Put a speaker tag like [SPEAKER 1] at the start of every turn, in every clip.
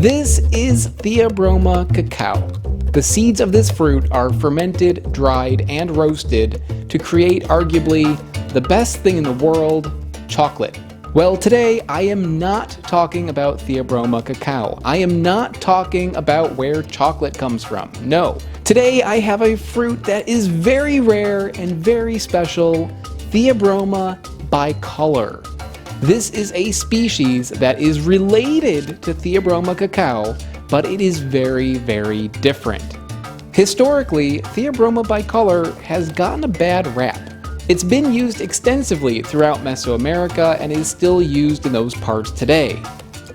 [SPEAKER 1] This is Theobroma cacao. The seeds of this fruit are fermented, dried, and roasted to create arguably the best thing in the world, chocolate. Well, today I am not talking about Theobroma cacao. I am not talking about where chocolate comes from. No. Today I have a fruit that is very rare and very special, Theobroma bicolor. This is a species that is related to Theobroma cacao, but it is very, very different. Historically, Theobroma bicolor has gotten a bad rap. It's been used extensively throughout Mesoamerica and is still used in those parts today.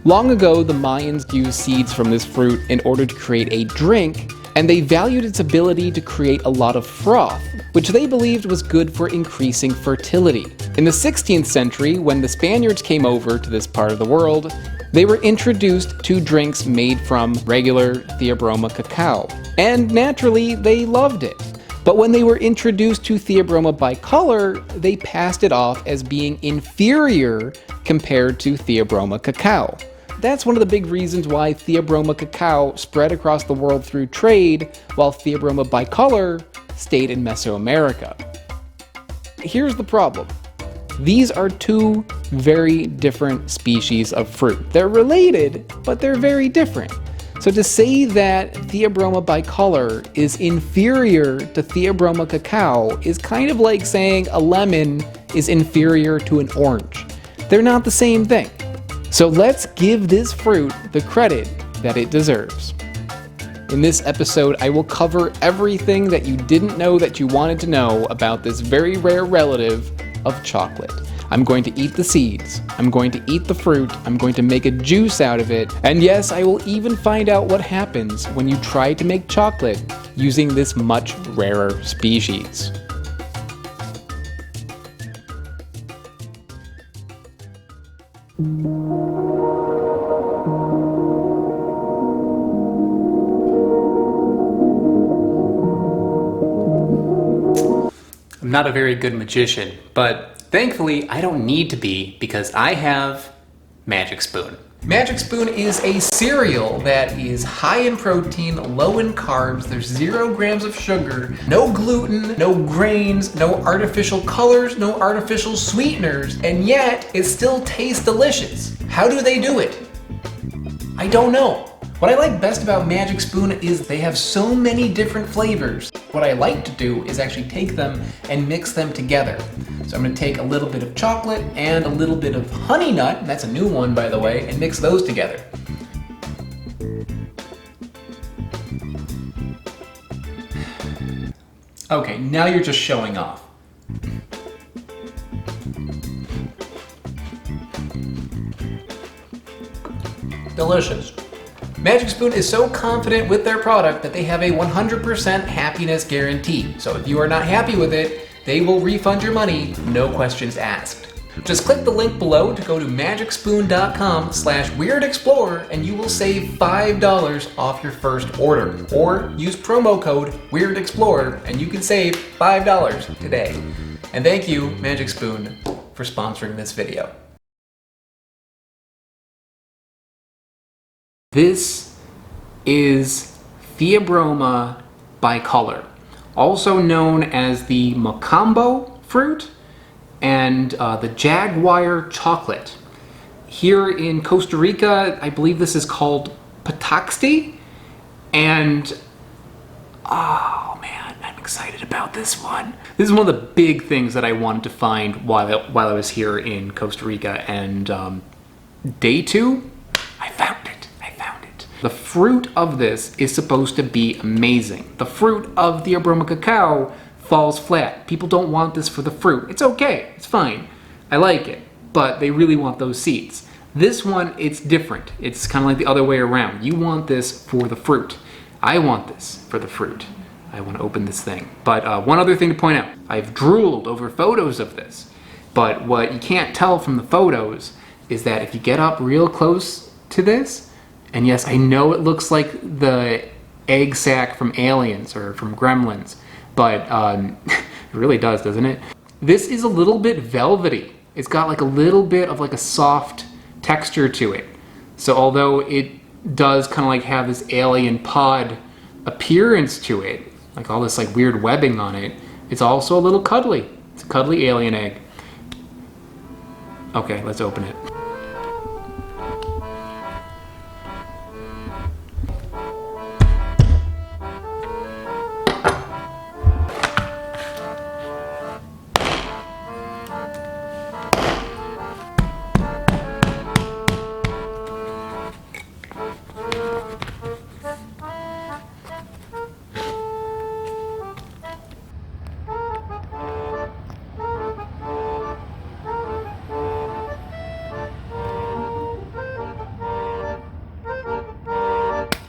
[SPEAKER 1] Long ago, the Mayans used seeds from this fruit in order to create a drink, and they valued its ability to create a lot of froth, which they believed was good for increasing fertility. In the 16th century, when the Spaniards came over to this part of the world, they were introduced to drinks made from regular Theobroma cacao, and naturally, they loved it. But when they were introduced to Theobroma bicolor, they passed it off as being inferior compared to Theobroma cacao. That's one of the big reasons why Theobroma cacao spread across the world through trade, while Theobroma bicolor stayed in Mesoamerica. Here's the problem. These are two very different species of fruit. They're related, but they're very different. So to say that Theobroma bicolor is inferior to Theobroma cacao is kind of like saying a lemon is inferior to an orange. They're not the same thing. So let's give this fruit the credit that it deserves. In this episode, I will cover everything that you didn't know that you wanted to know about this very rare relative of chocolate. I'm going to eat the seeds, I'm going to eat the fruit, I'm going to make a juice out of it, and yes, I will even find out what happens when you try to make chocolate using this much rarer species. I'm not a very good magician, but thankfully, I don't need to be because I have Magic Spoon. Magic Spoon is a cereal that is high in protein, low in carbs, there's 0 grams of sugar, no gluten, no grains, no artificial colors, no artificial sweeteners, and yet it still tastes delicious. How do they do it? I don't know. What I like best about Magic Spoon is they have so many different flavors. What I like to do is actually take them and mix them together. So I'm going to take a little bit of chocolate and a little bit of honey nut, that's a new one by the way, and mix those together. Okay, now you're just showing off. Delicious. Magic Spoon is so confident with their product that they have a 100% happiness guarantee. So if you are not happy with it, they will refund your money, no questions asked. Just click the link below to go to magicspoon.com/weirdexplorer and you will save $5 off your first order. Or use promo code WeirdExplorer and you can save $5 today. And thank you, Magic Spoon, for sponsoring this video. This is Theobroma bicolor, also known as the Macambo fruit and the Jaguar Chocolate. Here in Costa Rica, I believe this is called Pataxti, and oh man, I'm excited about this one. This is one of the big things that I wanted to find while I was here in Costa Rica, and day 2, I found it. The fruit of this is supposed to be amazing. The fruit of Theobroma cacao falls flat. People don't want this for the fruit. It's okay, it's fine. I like it, but they really want those seeds. This one, it's different. It's kind of like the other way around. You want this for the fruit. I want this for the fruit. I want to open this thing. But one other thing to point out. I've drooled over photos of this, but what you can't tell from the photos is that if you get up real close to this, and yes, I know it looks like the egg sac from Aliens or from Gremlins, but it really does, doesn't it? This is a little bit velvety. It's got like a little bit of like a soft texture to it. So although it does kind of like have this alien pod appearance to it, like all this like weird webbing on it. It's also a little cuddly. It's a cuddly alien egg. Okay, let's open it.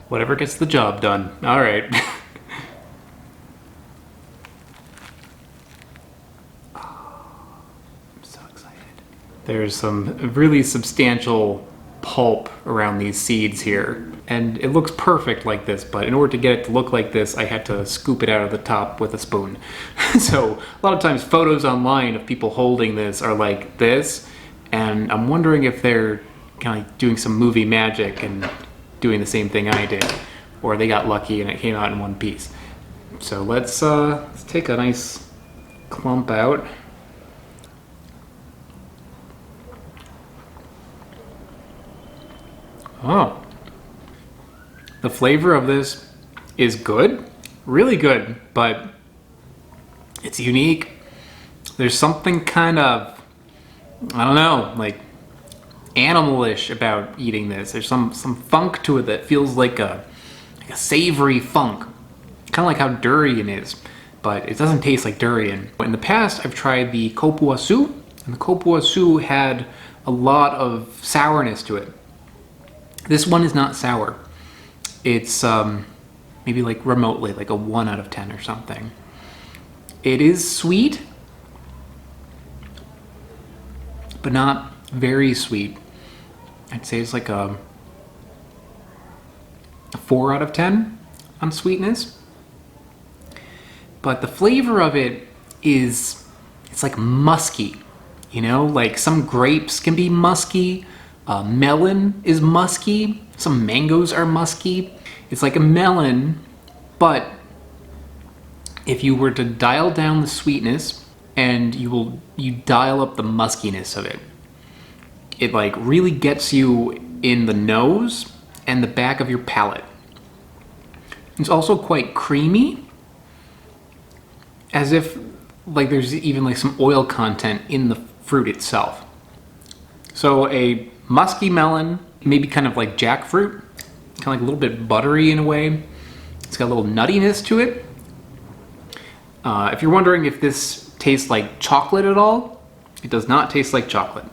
[SPEAKER 1] Whatever gets the job done. All right. I'm so excited. There's some really substantial pulp around these seeds here. And it looks perfect like this, but in order to get it to look like this, I had to scoop it out of the top with a spoon. So a lot of times photos online of people holding this are like this, and I'm wondering if they're kind of doing some movie magic and doing the same thing I did, or they got lucky and it came out in one piece. So let's take a nice clump out. Oh, the flavor of this is good, really good, but it's unique. There's something kind of, I don't know, like animalish about eating this. There's some funk to it that feels like a savory funk, kind of like how durian is, but it doesn't taste like durian. In the past, I've tried the kopuasu, and the kopuasu had a lot of sourness to it. This one is not sour. It's maybe like remotely like a 1 out of 10 or something. It is sweet, but not very sweet. I'd say it's like a 4 out of 10 on sweetness. But the flavor of it is, it's like musky, you know? Like some grapes can be musky, melon is musky, some mangoes are musky. It's like a melon, but if you were to dial down the sweetness and you dial up the muskiness of it, it like really gets you in the nose and the back of your palate. It's also quite creamy, as if like there's even like some oil content in the fruit itself. So a musky melon, maybe kind of like jackfruit, kind of like a little bit buttery in a way. It's got a little nuttiness to it. If you're wondering if this tastes like chocolate at all, it does not taste like chocolate.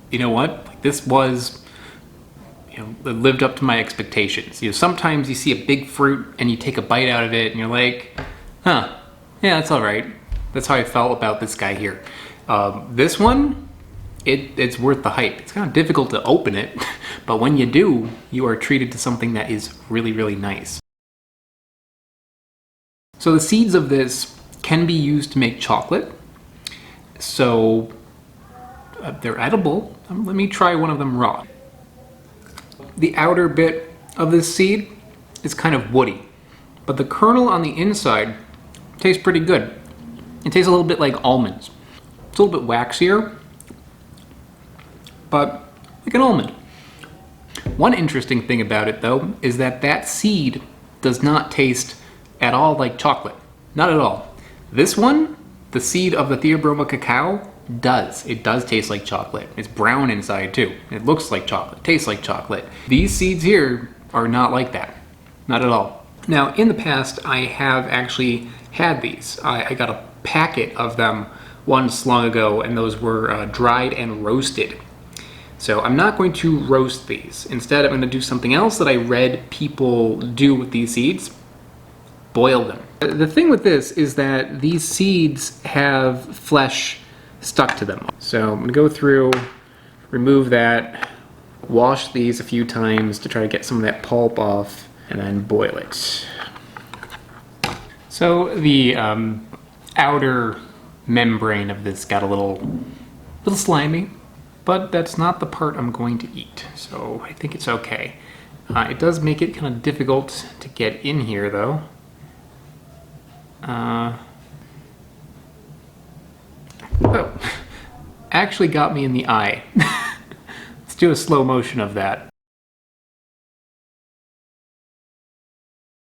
[SPEAKER 1] You know what? Like this was, you know, it lived up to my expectations. You know, sometimes you see a big fruit and you take a bite out of it and you're like, huh, yeah, that's all right. That's how I felt about this guy here. This one, it's worth the hype. It's kind of difficult to open it, but when you do, you are treated to something that is really, really nice. So the seeds of this can be used to make chocolate. So they're edible. Let me try one of them raw. The outer bit of this seed is kind of woody, but the kernel on the inside tastes pretty good. It tastes a little bit like almonds. It's a little bit waxier, but like an almond. One interesting thing about it though is that that seed does not taste at all like chocolate. Not at all. This one, the seed of the Theobroma cacao, does. It does taste like chocolate. It's brown inside too. It looks like chocolate, tastes like chocolate. These seeds here are not like that. Not at all. Now, in the past, I have actually had these. I got a packet of them once long ago, and those were dried and roasted. So I'm not going to roast these. Instead, I'm going to do something else that I read people do with these seeds. Boil them. The thing with this is that these seeds have flesh stuck to them. So I'm going to go through, remove that, wash these a few times to try to get some of that pulp off, and then boil it. So the outer membrane of this got a little slimy, but that's not the part I'm going to eat, so I think it's okay. It does make it kind of difficult to get in here, though. Oh, actually got me in the eye. Let's do a slow motion of that.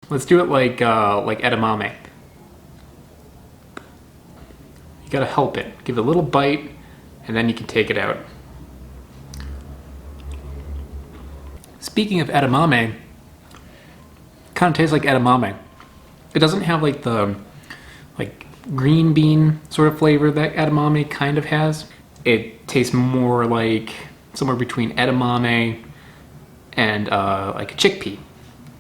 [SPEAKER 1] Let's do it like edamame. You gotta help it. Give it a little bite, and then you can take it out. Speaking of edamame, kind of tastes like edamame. It doesn't have like the green bean sort of flavor that edamame kind of has. It tastes more like somewhere between edamame and like a chickpea,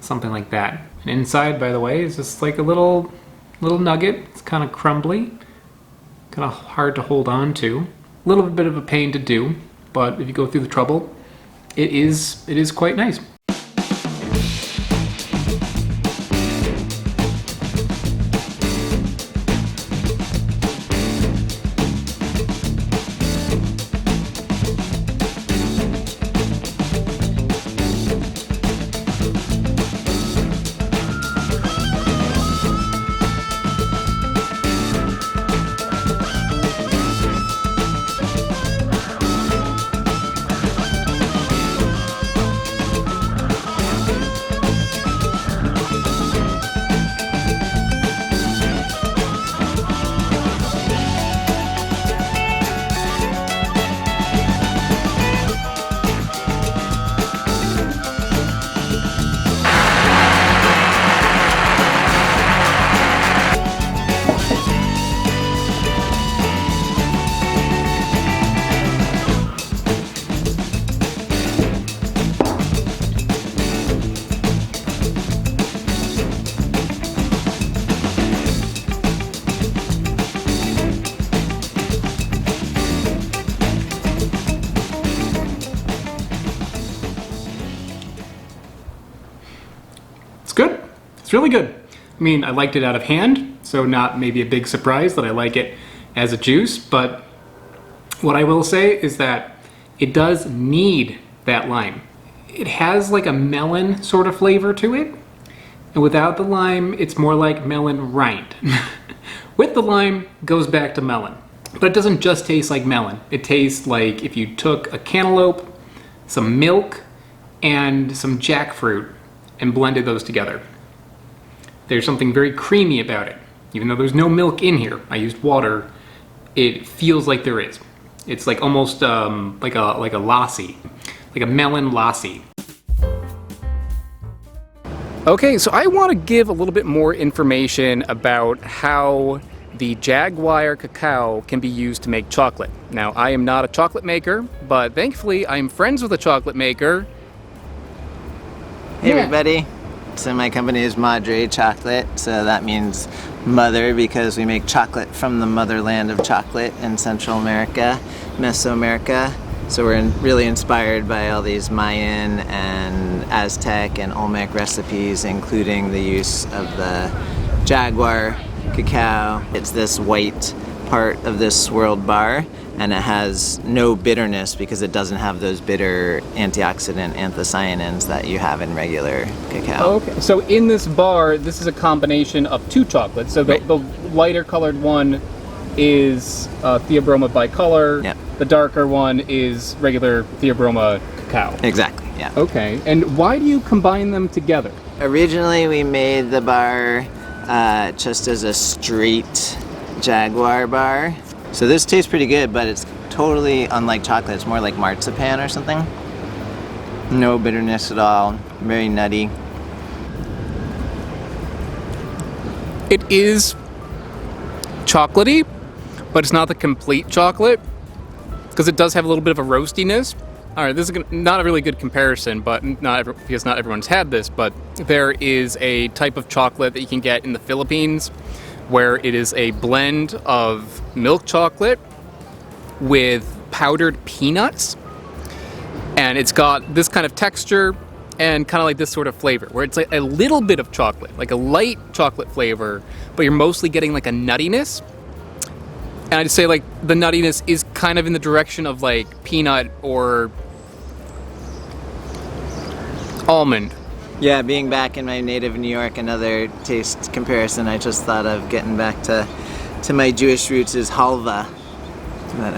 [SPEAKER 1] something like that. And inside, by the way, is just like a little nugget. It's kind of crumbly, kind of hard to hold on to. A little bit of a pain to do, but if you go through the trouble, it is quite nice. It's good. It's really good. I mean, I liked it out of hand, so not maybe a big surprise that I like it as a juice, but what I will say is that it does need that lime. It has like a melon sort of flavor to it, and without the lime, it's more like melon rind. With the lime, goes back to melon. But it doesn't just taste like melon. It tastes like if you took a cantaloupe, some milk, and some jackfruit, and blended those together. There's something very creamy about it. Even though there's no milk in here, I used water, it feels like there is. It's like almost like a lassi, like a melon lassi. Okay, so I want to give a little bit more information about how the Jaguar cacao can be used to make chocolate. Now, I am not a chocolate maker, but thankfully I'm friends with a chocolate maker.
[SPEAKER 2] Hey everybody, so my company is Madre Chocolate, so that means mother because we make chocolate from the motherland of chocolate in Central America, Mesoamerica. So we're really inspired by all these Mayan and Aztec and Olmec recipes, including the use of the Jaguar cacao. It's this white part of this swirled bar, and it has no bitterness because it doesn't have those bitter antioxidant anthocyanins that you have in regular cacao.
[SPEAKER 1] Okay, so in this bar, this is a combination of two chocolates. So the lighter colored one is Theobroma bicolor.
[SPEAKER 2] Yep.
[SPEAKER 1] The darker one is regular Theobroma cacao.
[SPEAKER 2] Exactly, yeah.
[SPEAKER 1] Okay, and why do you combine them together?
[SPEAKER 2] Originally we made the bar just as a straight Jaguar bar. So this tastes pretty good, but it's totally unlike chocolate. It's more like marzipan or something. No bitterness at all, very nutty.
[SPEAKER 1] It is chocolatey, but it's not the complete chocolate, because it does have a little bit of a roastiness. All right, this is not a really good comparison, but because not everyone's had this, but there is a type of chocolate that you can get in the Philippines where it is a blend of milk chocolate with powdered peanuts, and it's got this kind of texture and kind of like this sort of flavor, where it's like a little bit of chocolate, like a light chocolate flavor, but you're mostly getting like a nuttiness. And I'd say like the nuttiness is kind of in the direction of like peanut or almond.
[SPEAKER 2] Yeah, being back in my native New York, another taste comparison I just thought of getting back to my Jewish roots is halva.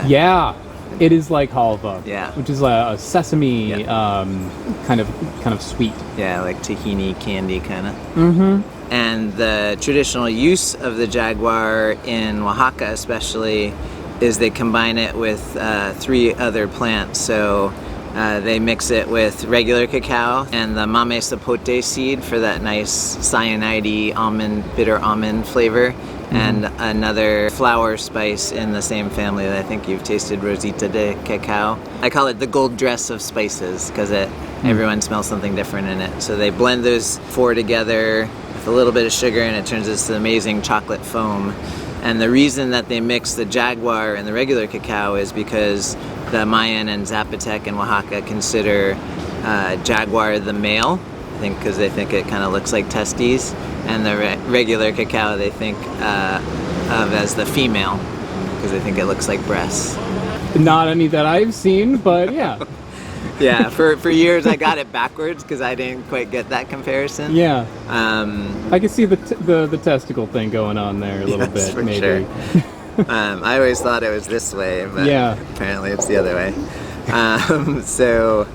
[SPEAKER 3] Yeah, it is like halva.
[SPEAKER 2] Yeah.
[SPEAKER 3] Which is a sesame kind of sweet.
[SPEAKER 2] Yeah, like tahini candy kind of. Mm-hmm. And the traditional use of the Jaguar in Oaxaca especially is they combine it with 3 other plants. So they mix it with regular cacao and the mame sapote seed for that nice cyanide almond, bitter almond flavor, and another flower spice in the same family that I think you've tasted, Rosita de Cacao. I call it the gold dress of spices because everyone smells something different in it. So they blend those 4 together with a little bit of sugar and it turns this amazing chocolate foam. And the reason that they mix the Jaguar and the regular cacao is because the Mayan and Zapotec in Oaxaca consider Jaguar the male, I think because they think it kind of looks like testes, and the regular cacao they think of as the female because they think it looks like breasts.
[SPEAKER 3] Not any that I've seen, but yeah.
[SPEAKER 2] Yeah, for years I got it backwards because I didn't quite get that comparison.
[SPEAKER 3] Yeah. I can see the testicle thing going on there a little bit,
[SPEAKER 2] for
[SPEAKER 3] maybe.
[SPEAKER 2] Sure. I always thought it was this way, but apparently it's the other way. So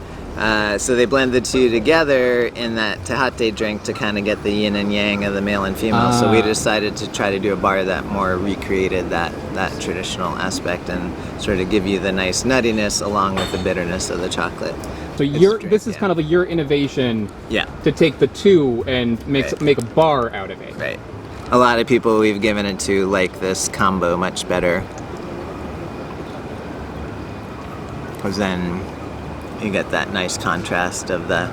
[SPEAKER 2] they blend the 2 together in that tejate drink to kind of get the yin and yang of the male and female. So we decided to try to do a bar that more recreated that traditional aspect and sort of give you the nice nuttiness along with the bitterness of the chocolate.
[SPEAKER 3] So this is kind of your innovation to take the 2 and make a bar out of it.
[SPEAKER 2] Right. A lot of people we've given it to like this combo much better. Because then you get that nice contrast of the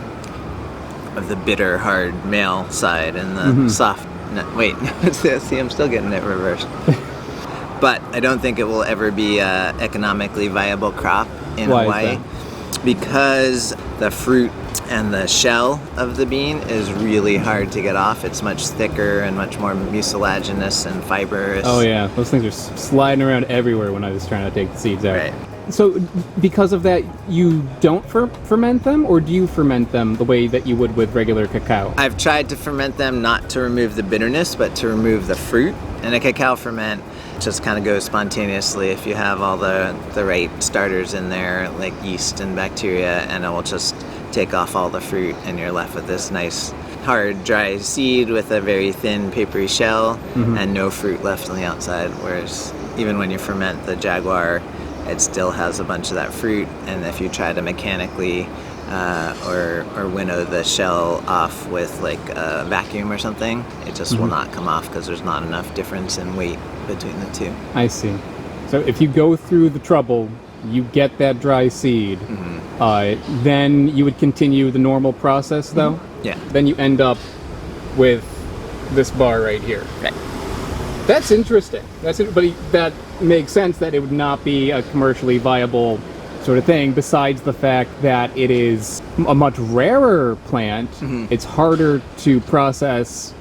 [SPEAKER 2] bitter, hard male side and the soft. No, wait, see, I'm still getting it reversed. But I don't think it will ever be an economically viable crop in Hawaii because the fruit and the shell of the bean is really hard to get off. It's much thicker and much more mucilaginous and fibrous.
[SPEAKER 3] Oh yeah, those things are sliding around everywhere when I was trying to take the seeds out.
[SPEAKER 2] Right.
[SPEAKER 3] So because of that, you don't ferment them, or do you ferment them the way that you would with regular cacao?
[SPEAKER 2] I've tried to ferment them not to remove the bitterness, but to remove the fruit. And a cacao ferment just kind of goes spontaneously if you have all the right starters in there, like yeast and bacteria, and it will just take off all the fruit, and you're left with this nice hard dry seed with a very thin papery shell and no fruit left on the outside. Whereas even when you ferment the Jaguar, it still has a bunch of that fruit, and if you try to mechanically or winnow the shell off with like a vacuum or something, it just will not come off because there's not enough difference in weight between the 2.
[SPEAKER 3] I see. So if you go through the trouble, you get that dry seed, then you would continue the normal process though?
[SPEAKER 2] Yeah.
[SPEAKER 3] Then you end up with this bar right here.
[SPEAKER 2] Right.
[SPEAKER 3] That's interesting. But that makes sense that it would not be a commercially viable sort of thing, besides the fact that it is a much rarer plant, it's harder to process,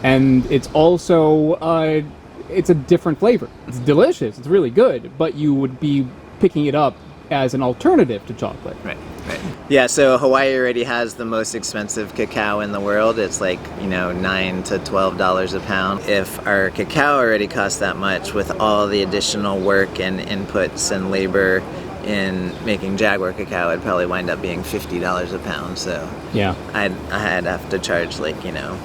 [SPEAKER 3] and it's also it's a different flavor. It's delicious, it's really good, but you would be picking it up as an alternative to chocolate.
[SPEAKER 2] Right. Yeah, so Hawaii already has the most expensive cacao in the world. It's like, $9 to $12 a pound. If our cacao already costs that much, with all the additional work and inputs and labor in making Jaguar cacao, it'd probably wind up being $50 a pound. So
[SPEAKER 3] yeah,
[SPEAKER 2] I'd have to charge like, $30,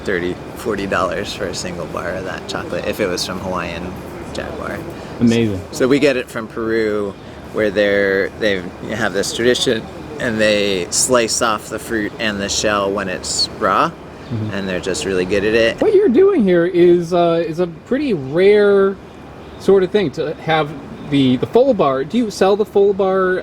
[SPEAKER 2] $40 for a single bar of that chocolate if it was from Hawaiian Jaguar.
[SPEAKER 3] Amazing.
[SPEAKER 2] So we get it from Peru, where they have this tradition, and they slice off the fruit and the shell when it's raw, and they're just really good at it.
[SPEAKER 3] What you're doing here is a pretty rare sort of thing, to have the full bar. Do you sell the full bar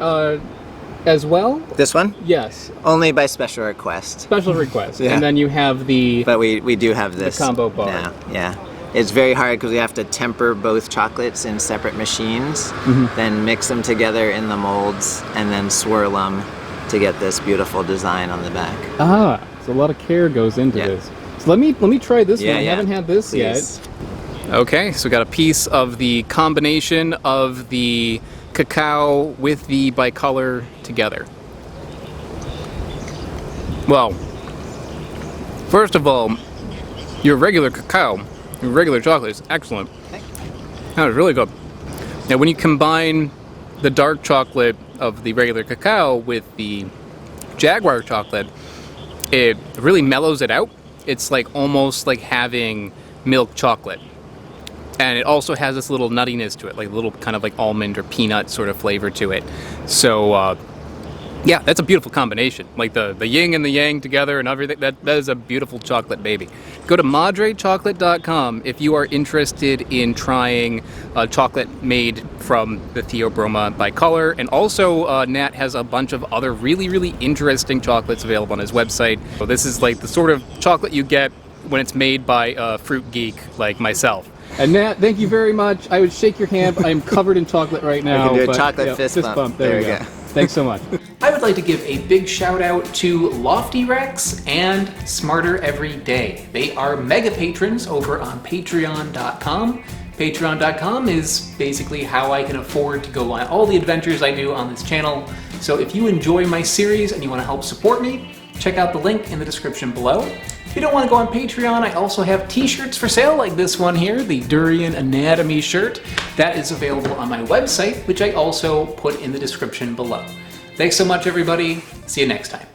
[SPEAKER 3] as well?
[SPEAKER 2] This one?
[SPEAKER 3] Yes.
[SPEAKER 2] Only by special request.
[SPEAKER 3] Special request.
[SPEAKER 2] Yeah.
[SPEAKER 3] And then you have the...
[SPEAKER 2] But we do have this.
[SPEAKER 3] The combo bar.
[SPEAKER 2] Yeah. It's very hard because we have to temper both chocolates in separate machines, then mix them together in the molds, and then swirl them to get this beautiful design on the back.
[SPEAKER 3] So a lot of care goes into this. So let me try this one. I haven't had this
[SPEAKER 2] Please.
[SPEAKER 3] yet.
[SPEAKER 1] Okay, so we got a piece of the combination of the cacao with the bicolor together. Well, first of all, your regular cacao, your regular chocolate is excellent. That was really good. Now when you combine the dark chocolate of the regular cacao with the Jaguar chocolate, it really mellows it out. It's like almost like having milk chocolate. And it also has this little nuttiness to it, like a little kind of like almond or peanut sort of flavor to it. So yeah, that's a beautiful combination. Like the yin and the yang together and everything. That is a beautiful chocolate baby. Go to madrechocolate.com if you are interested in trying chocolate made from the Theobroma bicolor. And also, Nat has a bunch of other really, really interesting chocolates available on his website. So this is like the sort of chocolate you get when it's made by a fruit geek like myself.
[SPEAKER 3] And Nat, thank you very much. I would shake your hand, but I am covered in chocolate right now.
[SPEAKER 2] We can do a chocolate fist bump.
[SPEAKER 3] There we go. Thanks so much.
[SPEAKER 1] I would like to give a big shout out to Loftyrex and Smarter Every Day. They are mega patrons over on patreon.com. Patreon.com is basically how I can afford to go on all the adventures I do on this channel. So if you enjoy my series and you want to help support me, check out the link in the description below. If you don't want to go on Patreon, I also have t-shirts for sale like this one here, the Durian Anatomy shirt. That is available on my website, which I also put in the description below. Thanks so much, everybody. See you next time.